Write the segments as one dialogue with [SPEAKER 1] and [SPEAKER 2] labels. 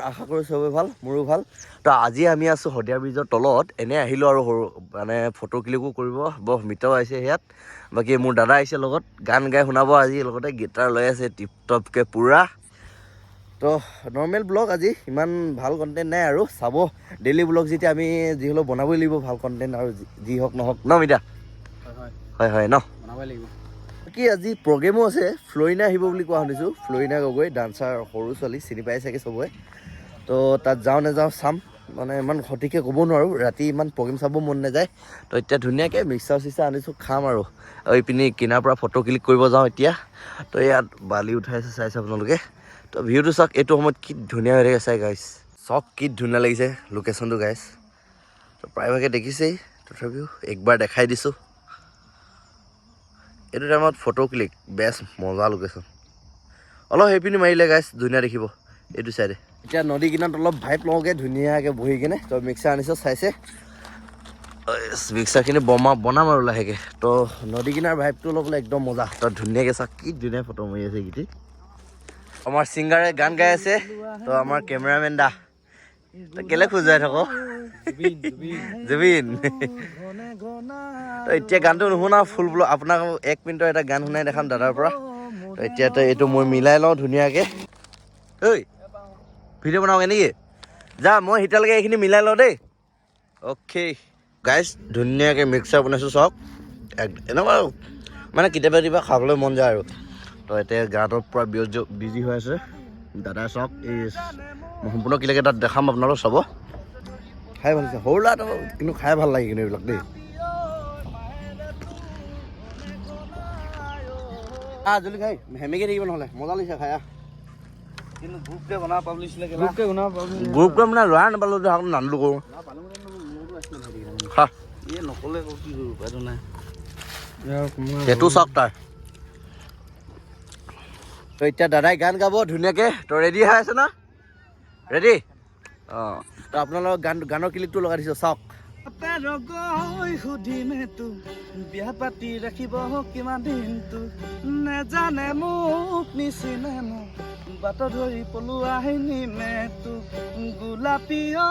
[SPEAKER 1] আশা কৰোঁ চবেই ভাল, মোৰো ভাল। তো আজি আমি আছোঁ শদিয়া ব্ৰিজৰ তলত, এনেই আহিলোঁ আৰু সৰু মানে ফটো ক্লিকো কৰিব, বৰ মিত্ৰ আহিছে ইয়াত। বাকী মোৰ দাদা আহিছে লগত, গান গাই শুনাব আজি, লগতে গিটাৰ লৈ আছে টিপটপকৈ পূৰা। তো নৰ্মেল ব্লগ আজি, ইমান ভাল কণ্টেণ্ট নাই আৰু চাব। ডেইলি ব্লগ যেতিয়া আমি যি হ'লেও বনাবই লাগিব ভাল কণ্টেণ্ট, আৰু যি হওক নহওক ন মিতা? হয় হয় ন, বনাবই লাগিব। কি আজি প্ৰগ্ৰেমো আছে, ফ্লৰিনা আহিব বুলি কোৱা শুনিছোঁ। ফ্লৰিনা গগৈ ডান্সাৰ, সৰু ছোৱালী, চিনি পাই চাগে চবৰে। তো তাত যাওঁ নাযাওঁ চাম, মানে ইমান সঠিককৈ ক'ব নোৱাৰোঁ, ৰাতি ইমান প্ৰগ্ৰেম চাব মন নাযায়। তো এতিয়া ধুনীয়াকৈ মিক্সাৰ চিক্সাৰ আনিছোঁ, খাম আৰু এইপিনি কিনাৰ পৰা ফটো ক্লিক কৰিব যাওঁ এতিয়া। তো ইয়াত বালি উঠাইছে চাইছে আপোনালোকে। তো ভিউটো চাওক, এইটো সময়ত কি ধুনীয়া হৈ থাকে চাই গাইছ, চব কি ধুনীয়া লাগিছে লোকেশ্যনটো গাইছ। তো প্ৰায়ভাগে দেখিছেই, তথাপিও একবাৰ দেখাই দিছোঁ। এইটো টাইমত ফটো ক্লিক বেষ্ট মজা লোকেশ্যন। অলপ সেইপিনি মাৰিলে গাইছ ধুনীয়া দেখিব এইটো চাইডে। এতিয়া নদী কিনাৰত অলপ ভাইব লওঁগৈ ধুনীয়াকৈ বহি কিনে। তো মিক্সাৰ আনিছোঁ চাইছে, মিক্সাৰখিনি বনাম আৰু লাহেকৈ। তো নদী কিনাৰ ভাইবটো ল'বলৈ একদম মজা। তো ধুনীয়াকৈ চাওক কি ধুনীয়া ফটো মাৰি আছে এইকেইটি। আমাৰ ছিংগাৰে গান গাই আছে, তো আমাৰ কেমেৰামেন দা কেলে খোজাই থাকো জুবিন। তো এতিয়া গানটো নুশুনা ফুল ব্লগ, আপোনাক 1 মিনিটৰ এটা গান শুনাই দেখাম দাদাৰ পৰা। তো এতিয়া এইটো মই মিলাই লওঁ ধুনীয়াকৈ। ঐ ভিডিঅ' বনাওঁগৈ নেকি? যা মই সিটালৈকে এইখিনি মিলাই লওঁ দেই। অ'কে গাইজ, ধুনীয়াকৈ মিক্সাৰ বনাইছোঁ চাওক, এনেকুৱা মানে কেতিয়াবা কেতিয়াবা খাবলৈ মন যায় আৰু। তো এতিয়া গাটোৰ পৰা বিজি হৈ আছে দাদাই চাওক। এই মই সম্পূৰ্ণ কিলাকে তাত দেখাম আপোনালোক চাব। খাই ভাল লাগিছে, সৰু ল'ৰাটো কিন্তু খাই ভাল লাগে কিন্তু এইবিলাক দেই। জলদি খাই হেমেকৈ থাকিব নহ'লে, মজা লাগিছে খাই। কিন্তু গ্ৰুপকৈ বনাব পাবলিছিলে, গ্ৰুপকৈ মানে ল'ৰা নাপালোঁ যে নানিলোঁ কৰোঁ। খা এই নক'লে আকৌ কি কৰিব, উপায়টো নাই। সেইটো চাওক তাৰ। তো এতিয়া দাদাই গান গাব ধুনীয়াকৈ। তো ৰেডি হৈ আছে না? ৰেডি? অঁ, তো আপোনালোকৰ গানৰ ক্লিপটো লগাই দিছোঁ চাওক। সুধিমেতো বিয়া পাতি ৰাখিব কিমান দিনটো, নেজানে মোক নিচিনে মোক বাট ধৰি পলোৱাই নিমেতো, গোলাপী ঐ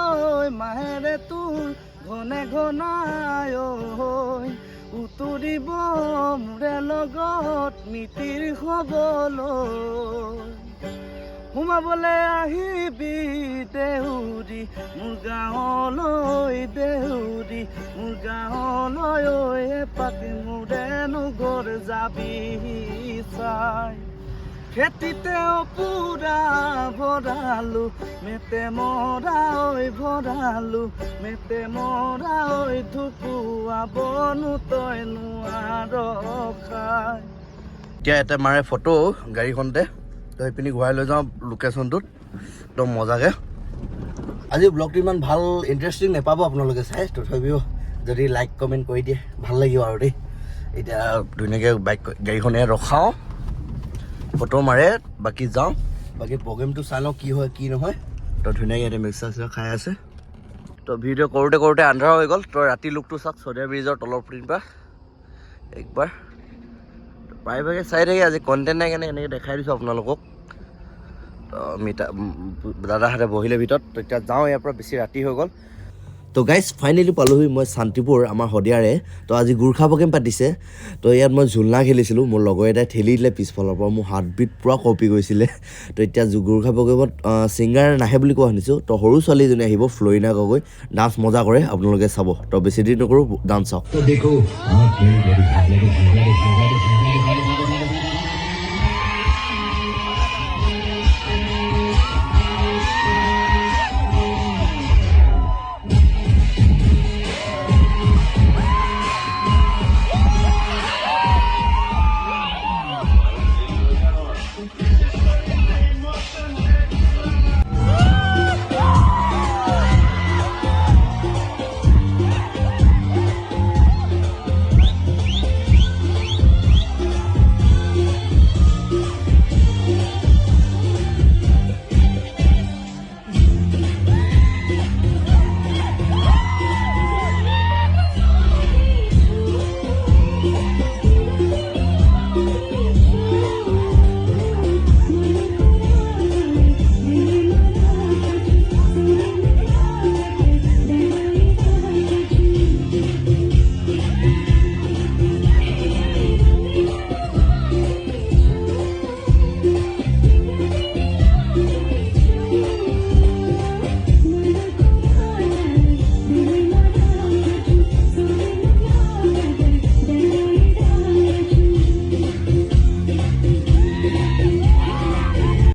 [SPEAKER 1] মাহেৰে তোৰ ঘনে ঘনাই ঐ, উতৰিব মোৰে লগত মিতিৰ হ'বলৈ, সোমাবলৈ আহিবি দেউৰী মোৰ গাঁৱলৈ, দেউৰী মোৰ গাঁৱলৈ এপাক মোৰেনো ঘৰ যাবি চাই, খেতিতে পুৰা ভৰালো মেতে মৰা ঐ, ভৰালো মেতে মৰা ঐ, ঢুকুৱাবনো তই নোৱাৰ খাই। এতিয়া এটা মাৰে ফটো গাড়ীখনতে, তো সেইপিনি ঘূৰাই লৈ যাওঁ লোকেশ্যনটোত একদম মজাকৈ। আজি ব্লগটো ইমান ভাল ইণ্টাৰেষ্টিং নাপাব আপোনালোকে চাই, তথাপিও যদি লাইক কমেণ্ট কৰি দিয়ে ভাল লাগিব আৰু দেই। এতিয়া ধুনীয়াকৈ গাড়ীখনে ৰখাওঁ, ফটো মাৰে, বাকী যাওঁ, বাকী প্ৰগ্ৰেমটো চাই লওঁ কি হয় কি নহয়। তো ধুনীয়াকৈ এতিয়া মিক্সাৰ চিক্সাৰ খাই আছে। তো ভিডিঅ' কৰোঁতে কৰোঁতে আন্ধাৰ হৈ গ'ল। তো ৰাতি লুকটো চাওক শদিয়া ব্ৰিজৰ তলৰ পিনৰ পৰা একবাৰ। প্ৰায়ভাগে চাই থাকে, আজি কণ্টেণ্ট নাই কাৰণে এনেকৈ দেখাই দিছোঁ আপোনালোকক। দাদাহঁতে বহিলে ভিতৰত। তো এতিয়া যাওঁ ইয়াৰ পৰা, বেছি ৰাতি হৈ গ'ল। তো গাইজ ফাইনেলি পালোহি মই শান্তিপুৰ, আমাৰ শদিয়াৰে। তো আজি গোৰ্খা প্ৰগ্ৰেম পাতিছে। তো ইয়াত মই ঝুলনা খেলিছিলোঁ, মোৰ লগৰ এটাই ঠেলি দিলে পিছফালৰ পৰা, মোৰ হাৰ্টবিট পূৰা কপি গৈছিলে। তো এতিয়া গোৰ্খা প্ৰগ্ৰেমত ছিংগাৰ নাহে বুলি কোৱা শুনিছোঁ। তো সৰু ছোৱালীজনী আহিব, ফ্লৰিনা গগৈ, ডান্স মজা কৰে, আপোনালোকে চাব। তো বেছি দেৰি নকৰোঁ, ডান্স চাওক।